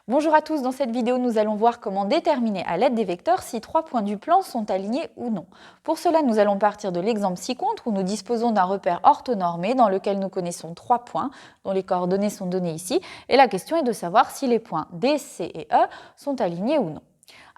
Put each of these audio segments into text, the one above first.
Bonjour à tous, dans cette vidéo nous allons voir comment déterminer à l'aide des vecteurs si trois points du plan sont alignés ou non. Pour cela nous allons partir de l'exemple ci-contre où nous disposons d'un repère orthonormé dans lequel nous connaissons trois points dont les coordonnées sont données ici et la question est de savoir si les points D, C et E sont alignés ou non.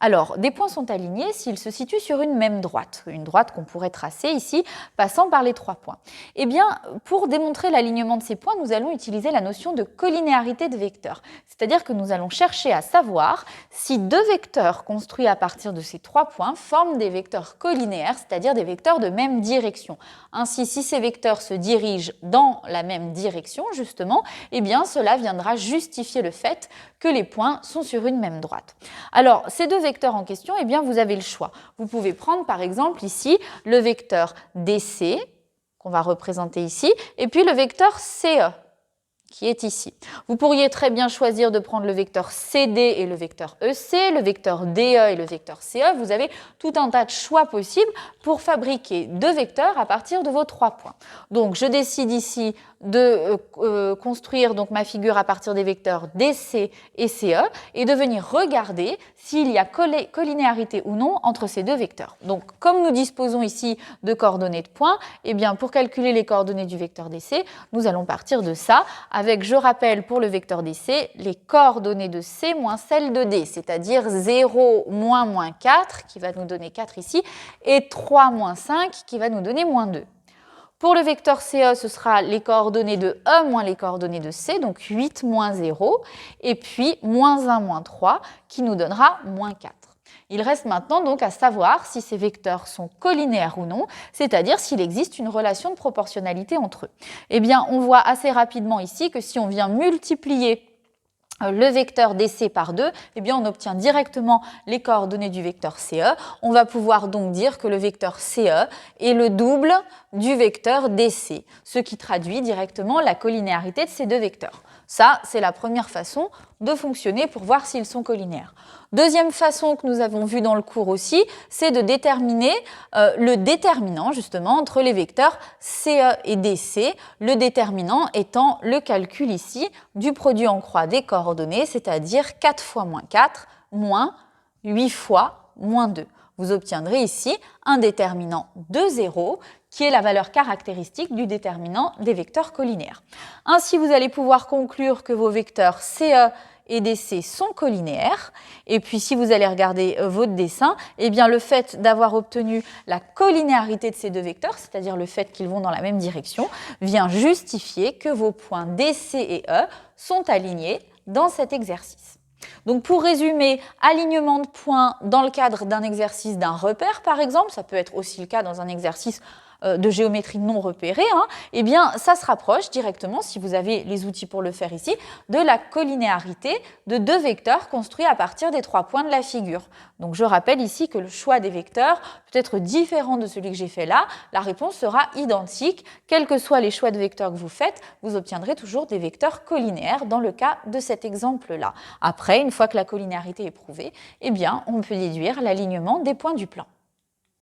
Alors, des points sont alignés s'ils se situent sur une même droite, une droite qu'on pourrait tracer ici, passant par les trois points. Eh bien, pour démontrer l'alignement de ces points, nous allons utiliser la notion de collinéarité de vecteurs. C'est-à-dire que nous allons chercher à savoir si deux vecteurs construits à partir de ces trois points forment des vecteurs collinéaires, c'est-à-dire des vecteurs de même direction. Ainsi, si ces vecteurs se dirigent dans la même direction, justement, eh bien, cela viendra justifier le fait que les points sont sur une même droite. Alors, ces deux vecteurs en question, eh bien, vous avez le choix. Vous pouvez prendre par exemple ici le vecteur DC, qu'on va représenter ici, et puis le vecteur CE, qui est ici. Vous pourriez très bien choisir de prendre le vecteur CD et le vecteur EC, le vecteur DE et le vecteur CE. Vous avez tout un tas de choix possibles pour fabriquer deux vecteurs à partir de vos trois points. Donc, je décide ici de construire donc ma figure à partir des vecteurs DC et CE et de venir regarder s'il y a collinéarité ou non entre ces deux vecteurs. Donc, comme nous disposons ici de coordonnées de points, eh bien, pour calculer les coordonnées du vecteur DC, nous allons partir de ça avec, je rappelle, pour le vecteur DC, les coordonnées de C moins celles de D, c'est-à-dire 0 moins 4, qui va nous donner 4 ici, et 3 moins 5, qui va nous donner moins 2. Pour le vecteur CE, ce sera les coordonnées de E moins les coordonnées de C, donc 8 moins 0, et puis moins 1 moins 3, qui nous donnera moins 4. Il reste maintenant donc à savoir si ces vecteurs sont collinéaires ou non, c'est-à-dire s'il existe une relation de proportionnalité entre eux. Eh bien, on voit assez rapidement ici que si on vient multiplier le vecteur DC par 2, eh bien on obtient directement les coordonnées du vecteur CE. On va pouvoir donc dire que le vecteur CE est le double du vecteur DC, ce qui traduit directement la collinéarité de ces deux vecteurs. Ça, c'est la première façon de fonctionner pour voir s'ils sont collinéaires. Deuxième façon que nous avons vue dans le cours aussi, c'est de déterminer le déterminant justement entre les vecteurs CE et DC, le déterminant étant le calcul ici du produit en croix des coordonnées, c'est-à-dire 4 fois moins 4 moins 8 fois moins 2. Vous obtiendrez ici un déterminant de 0 qui est la valeur caractéristique du déterminant des vecteurs collinéaires. Ainsi, vous allez pouvoir conclure que vos vecteurs CE et DC sont collinéaires. Et puis, si vous allez regarder votre dessin, eh bien, le fait d'avoir obtenu la collinéarité de ces deux vecteurs, c'est-à-dire le fait qu'ils vont dans la même direction, vient justifier que vos points DC et E sont alignés dans cet exercice. Donc, pour résumer, alignement de points dans le cadre d'un exercice d'un repère, par exemple, ça peut être aussi le cas dans un exercice de géométrie non repérée, eh bien, ça se rapproche directement, si vous avez les outils pour le faire ici, de la collinéarité de deux vecteurs construits à partir des trois points de la figure. Donc, je rappelle ici que le choix des vecteurs peut être différent de celui que j'ai fait là. La réponse sera identique. Quels que soient les choix de vecteurs que vous faites, vous obtiendrez toujours des vecteurs collinéaires dans le cas de cet exemple-là. Après, une fois que la collinéarité est prouvée, eh bien, on peut déduire l'alignement des points du plan.